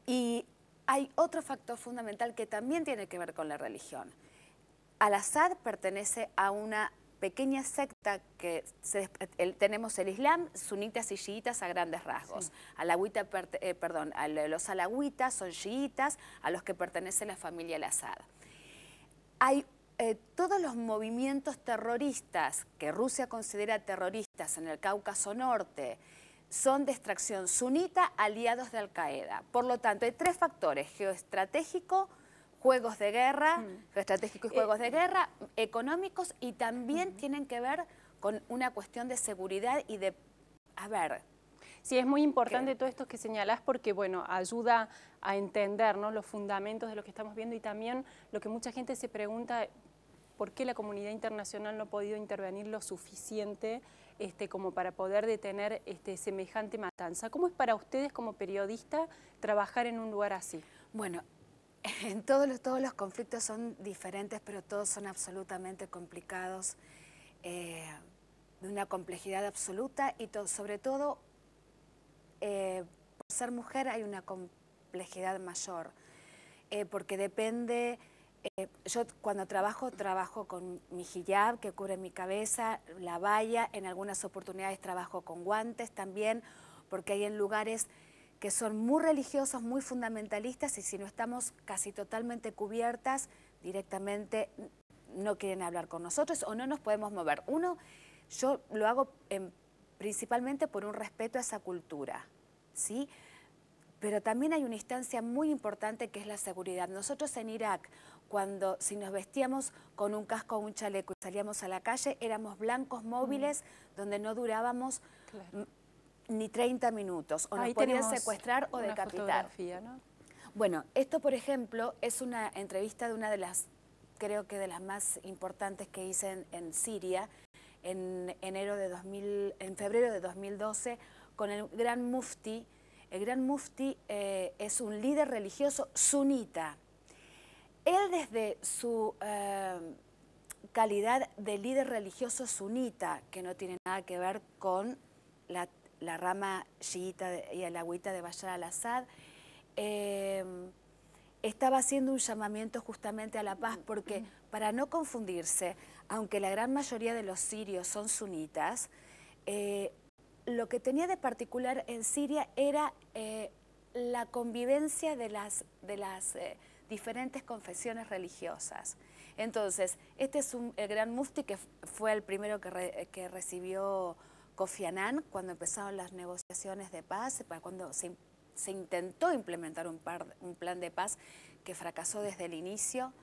Y hay otro factor fundamental que también tiene que ver con la religión. Al-Assad pertenece a una pequeña secta que tenemos el Islam, sunitas y chiitas a grandes rasgos. Sí. Los alawitas son chiitas, a los que pertenece la familia Al-Assad. Hay todos los movimientos terroristas que Rusia considera terroristas en el Cáucaso Norte, son de extracción sunita aliados de Al-Qaeda. Por lo tanto, hay tres factores: geoestratégico, juegos de guerra, geoestratégico y juegos de guerra, económicos, y también tienen que ver con una cuestión de seguridad y de, Sí, es muy importante todo esto que señalás porque, bueno, ayuda a entender, ¿no?, los fundamentos de lo que estamos viendo, y también lo que mucha gente se pregunta: ¿por qué la comunidad internacional no ha podido intervenir lo suficiente como para poder detener semejante matanza? ¿Cómo es para ustedes como periodistas trabajar en un lugar así? Bueno, todos los conflictos son diferentes, pero todos son absolutamente complicados, de una complejidad absoluta, y sobre todo, por ser mujer hay una complejidad mayor, porque depende. Yo cuando trabajo con mi hijab que cubre mi cabeza, la baya, en algunas oportunidades trabajo con guantes también, porque hay en lugares que son muy religiosos, muy fundamentalistas, y si no estamos casi totalmente cubiertas, directamente no quieren hablar con nosotros o no nos podemos mover. Yo lo hago principalmente por un respeto a esa cultura, ¿sí? Pero también hay una instancia muy importante que es la seguridad. Nosotros en Irak, si nos vestíamos con un casco o un chaleco y salíamos a la calle, éramos blancos móviles donde no durábamos ni 30 minutos, o nos podían secuestrar o decapitar. ¿No? Bueno, esto por ejemplo es una entrevista de una de las, creo que de las más importantes que hice en Siria, en febrero de 2012, con el Gran Mufti. El Gran Mufti es un líder religioso sunita. Él, desde su calidad de líder religioso sunita, que no tiene nada que ver con la rama chiita y alawita de Bashar al-Assad, estaba haciendo un llamamiento justamente a la paz, porque para no confundirse, aunque la gran mayoría de los sirios son sunitas, lo que tenía de particular en Siria era la convivencia de las diferentes confesiones religiosas. Entonces, este es el Gran Mufti, que fue el primero que recibió Kofi Annan cuando empezaron las negociaciones de paz, cuando se intentó implementar un plan de paz que fracasó desde el inicio.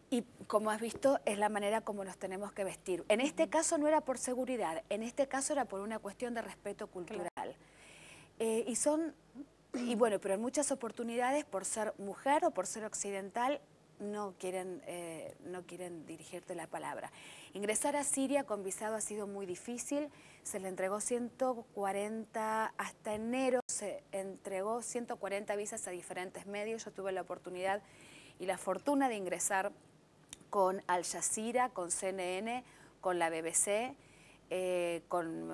Y como has visto, es la manera como nos tenemos que vestir. En este caso no era por seguridad, en este caso era por una cuestión de respeto cultural. Y bueno, pero en muchas oportunidades, por ser mujer o por ser occidental, no quieren dirigirte la palabra. Ingresar a Siria con visado ha sido muy difícil. Se le entregó 140, hasta enero se entregó 140 visas a diferentes medios. Yo tuve la oportunidad y la fortuna de ingresar con Al Jazeera, con CNN, con la BBC, con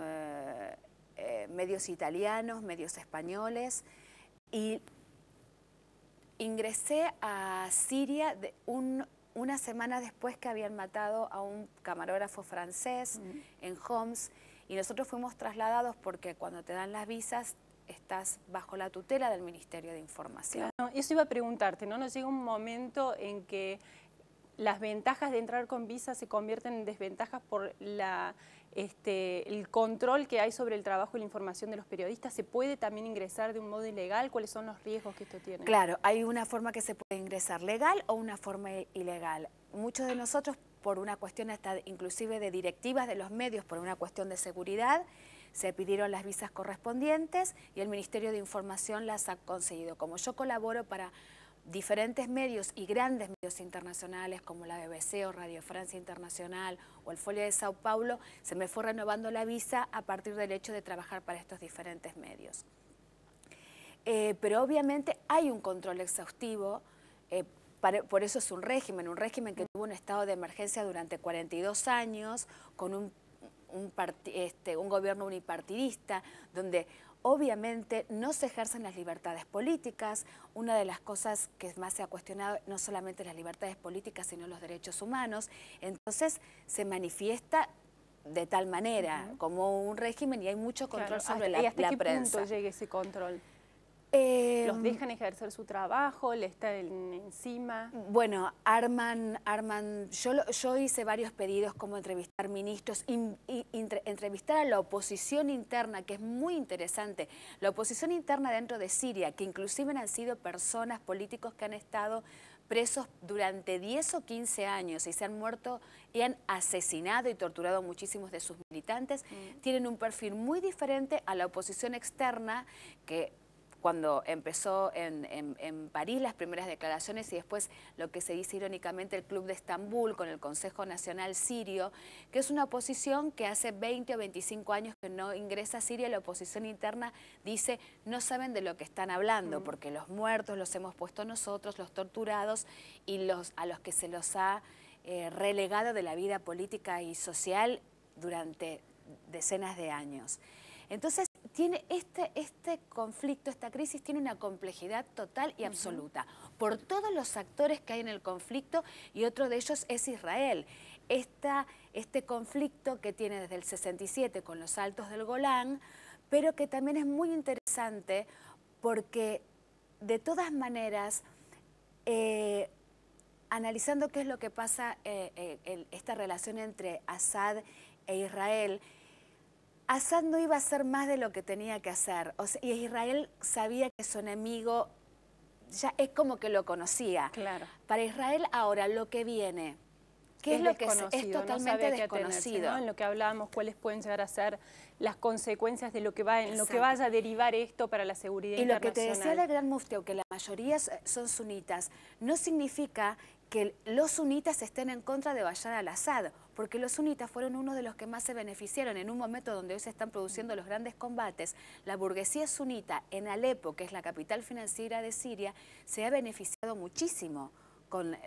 medios italianos, medios españoles, y ingresé a Siria una semana después que habían matado a un camarógrafo francés en Homs, y nosotros fuimos trasladados porque cuando te dan las visas estás bajo la tutela del Ministerio de Información. Claro, eso iba a preguntarte, ¿no? Nos llega un momento en que las ventajas de entrar con visa se convierten en desventajas por el control que hay sobre el trabajo y la información de los periodistas. ¿Se puede también ingresar de un modo ilegal? ¿Cuáles son los riesgos que esto tiene? Claro, hay una forma que se puede ingresar legal o una forma ilegal. Muchos de nosotros, por una cuestión hasta inclusive de directivas de los medios, por una cuestión de seguridad, se pidieron las visas correspondientes y el Ministerio de Información las ha conseguido. Como yo colaboro para diferentes medios y grandes medios internacionales como la BBC o Radio Francia Internacional o el Folha de Sao Paulo, se me fue renovando la visa a partir del hecho de trabajar para estos diferentes medios. Pero obviamente hay un control exhaustivo, por eso es un régimen que tuvo un estado de emergencia durante 42 años, con un gobierno unipartidista, donde Obviamente no se ejercen las libertades políticas. Una de las cosas que más se ha cuestionado no solamente las libertades políticas, sino los derechos humanos. Entonces se manifiesta de tal manera, como un régimen, y hay mucho control sobre la prensa. ¿Y hasta qué punto llega ese control? ¿Los dejan ejercer su trabajo? ¿Le están encima? Bueno, yo hice varios pedidos como entrevistar ministros, entrevistar a la oposición interna, que es muy interesante. La oposición interna dentro de Siria, que inclusive han sido personas, políticos que han estado presos durante 10 o 15 años y se han muerto y han asesinado y torturado a muchísimos de sus militantes, tienen un perfil muy diferente a la oposición externa que cuando empezó en París las primeras declaraciones y después lo que se dice irónicamente el Club de Estambul con el Consejo Nacional Sirio, que es una oposición que hace 20 o 25 años que no ingresa a Siria. La oposición interna dice no saben de lo que están hablando, porque los muertos los hemos puesto nosotros, los torturados y a los que se los ha relegado de la vida política y social durante decenas de años. Entonces, tiene este conflicto, esta crisis tiene una complejidad total y absoluta por todos los actores que hay en el conflicto, y otro de ellos es Israel. Este conflicto que tiene desde el 67 con los Altos del Golán, pero que también es muy interesante porque de todas maneras, analizando qué es lo que pasa, esta relación entre Assad e Israel, Assad no iba a hacer más de lo que tenía que hacer. O sea, y Israel sabía que su enemigo ya es como que lo conocía. Claro. Para Israel ahora lo que viene, ¿qué es lo que es totalmente desconocido? ¿no? En lo que hablábamos, cuáles pueden llegar a ser las consecuencias de lo que lo que vaya a derivar esto para la seguridad internacional. Y lo que te decía el gran mufti, que la mayoría son sunitas, no significa que los sunitas estén en contra de Bashar al-Assad, porque los sunitas fueron uno de los que más se beneficiaron en un momento donde hoy se están produciendo los grandes combates. La burguesía sunita en Alepo, que es la capital financiera de Siria, se ha beneficiado muchísimo con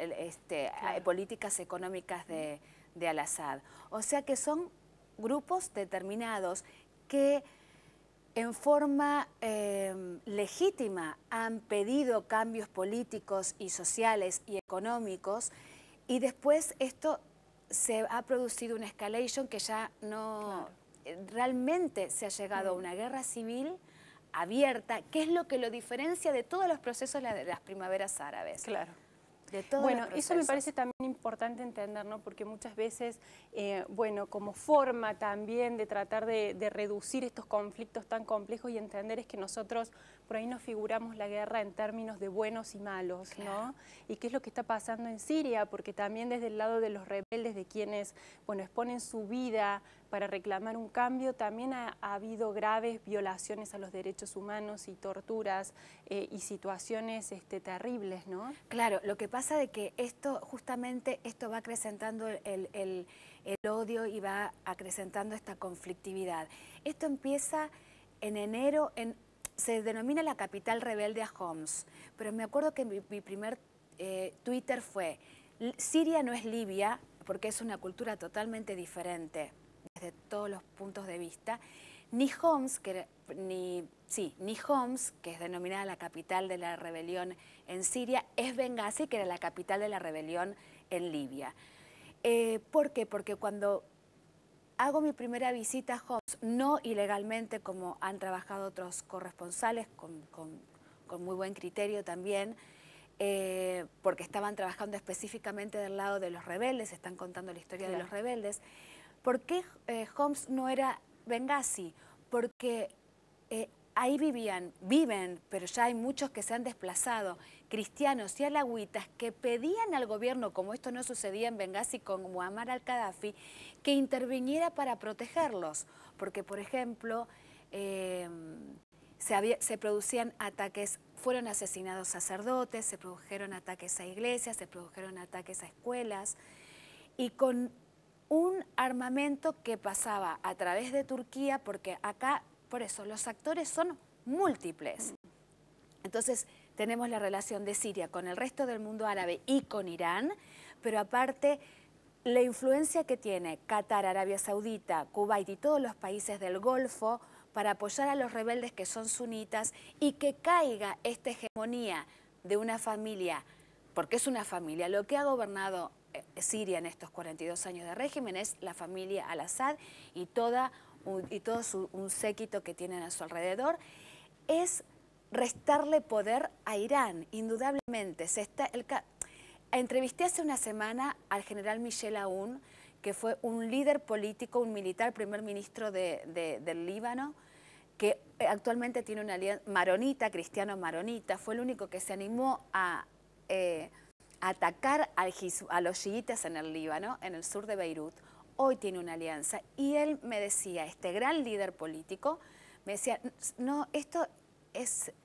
políticas económicas de al-Assad. O sea que son grupos determinados que en forma legítima han pedido cambios políticos y sociales y económicos, y después esto se ha producido una escalation que ya no... Realmente se ha llegado a una guerra civil abierta, que es lo que lo diferencia de todos los procesos de las primaveras árabes. Claro. Bueno, eso me parece también importante entender, ¿no? Porque muchas veces, bueno, como forma también de tratar de reducir estos conflictos tan complejos y entender es que nosotros por ahí nos figuramos la guerra en términos de buenos y malos, ¿no? Y qué es lo que está pasando en Siria, porque también desde el lado de los rebeldes, de quienes, bueno, exponen su vida para reclamar un cambio, también ha habido graves violaciones a los derechos humanos y torturas y situaciones terribles, ¿no? Claro, lo que pasa es que justamente esto va acrecentando el odio y va acrecentando esta conflictividad. Esto empieza en enero, se denomina la capital rebelde a Homs, pero me acuerdo que mi primer Twitter fue: Siria no es Libia, porque es una cultura totalmente diferente desde todos los puntos de vista, ni Homs, ni Homs, que es denominada la capital de la rebelión en Siria, es Benghazi, que era la capital de la rebelión en Libia. ¿Por qué? Porque cuando hago mi primera visita a Homs, no ilegalmente como han trabajado otros corresponsales, con muy buen criterio también, porque estaban trabajando específicamente del lado de los rebeldes, están contando la historia de los rebeldes. ¿Por qué Homs no era Benghazi? Porque ahí viven, pero ya hay muchos que se han desplazado, cristianos y alawitas que pedían al gobierno, como esto no sucedía en Benghazi con Muammar al-Gaddafi, que interviniera para protegerlos. Porque, por ejemplo, se producían ataques, fueron asesinados sacerdotes, se produjeron ataques a iglesias, se produjeron ataques a escuelas, y con un armamento que pasaba a través de Turquía, porque acá, por eso, los actores son múltiples. Entonces, tenemos la relación de Siria con el resto del mundo árabe y con Irán, pero aparte, la influencia que tiene Qatar, Arabia Saudita, Kuwait y todos los países del Golfo, para apoyar a los rebeldes que son sunitas y que caiga esta hegemonía de una familia, porque es una familia. Lo que ha gobernado Siria en estos 42 años de régimen es la familia Al-Assad y todo un séquito que tienen a su alrededor, es restarle poder a Irán, indudablemente. Entrevisté hace una semana al general Michel Aoun, que fue un líder político, un militar, primer ministro del Líbano, que actualmente tiene una alianza maronita, cristiano maronita, fue el único que se animó a atacar a los chiitas en el Líbano, en el sur de Beirut. Hoy tiene una alianza. Y él me decía, este gran líder político, me decía, no, esto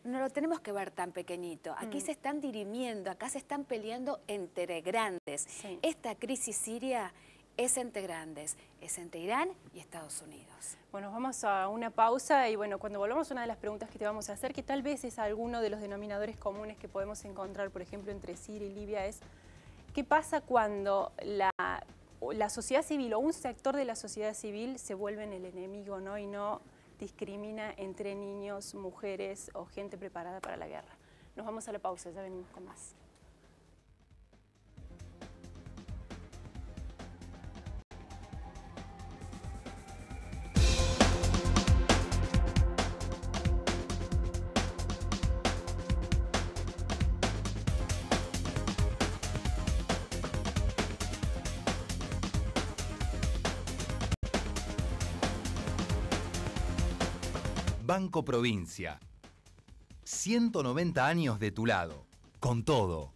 no lo tenemos que ver tan pequeñito. Aquí se están dirimiendo, acá se están peleando entre grandes. Sí. Esta crisis siria es entre grandes, es entre Irán y Estados Unidos. Bueno, vamos a una pausa y bueno, cuando volvamos una de las preguntas que te vamos a hacer, que tal vez es alguno de los denominadores comunes que podemos encontrar, por ejemplo, entre Siria y Libia, es ¿qué pasa cuando la sociedad civil o un sector de la sociedad civil se vuelven el enemigo, ¿no? Y no discrimina entre niños, mujeres o gente preparada para la guerra? Nos vamos a la pausa, ya venimos con más. Banco Provincia. 190 años de tu lado. Con todo.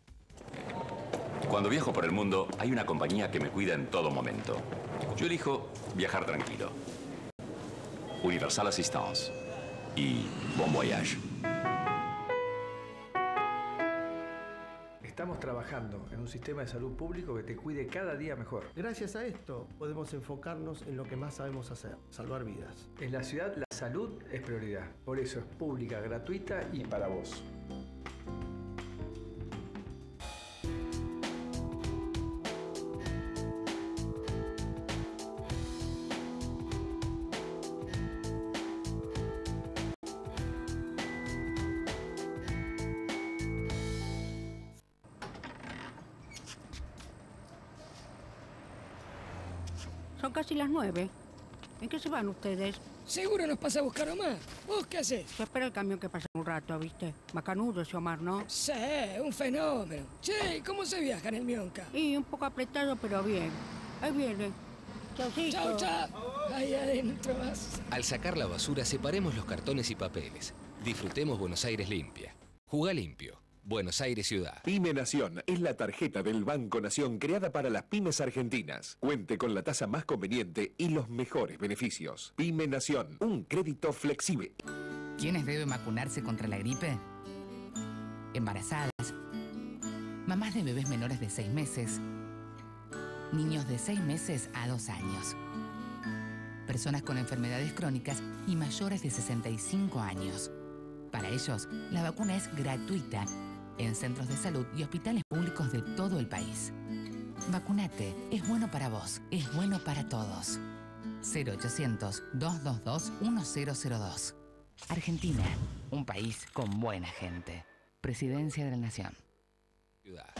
Cuando viajo por el mundo, hay una compañía que me cuida en todo momento. Yo elijo viajar tranquilo. Universal Assistance. Y Bon Voyage. Estamos trabajando en un sistema de salud público que te cuide cada día mejor. Gracias a esto podemos enfocarnos en lo que más sabemos hacer, salvar vidas. En la ciudad la salud es prioridad, por eso es pública, gratuita y para vos. Son casi las 9. ¿En qué se van ustedes? Seguro nos pasa a buscar Omar. ¿Vos qué haces? Yo espero el camión que pasa un rato, ¿viste? Macanudo ese Omar, ¿no? Sí, un fenómeno. Che, ¿cómo se viaja en el Mionca? Y un poco apretado, pero bien. Ahí viene. Chaucito. Chau, chau. Ahí adentro vas. Al sacar la basura, separemos los cartones y papeles. Disfrutemos Buenos Aires limpia. Juga limpio. Buenos Aires Ciudad. Pyme Nación es la tarjeta del Banco Nación creada para las pymes argentinas. Cuente con la tasa más conveniente y los mejores beneficios. Pyme Nación, un crédito flexible. ¿Quiénes deben vacunarse contra la gripe? Embarazadas, mamás de bebés menores de 6 meses, niños de 6 meses a 2 años, personas con enfermedades crónicas y mayores de 65 años. Para ellos, la vacuna es gratuita en centros de salud y hospitales públicos de todo el país. Vacunate, es bueno para vos, es bueno para todos. 0800-222-1002. Argentina, un país con buena gente. Presidencia de la Nación. Ciudad.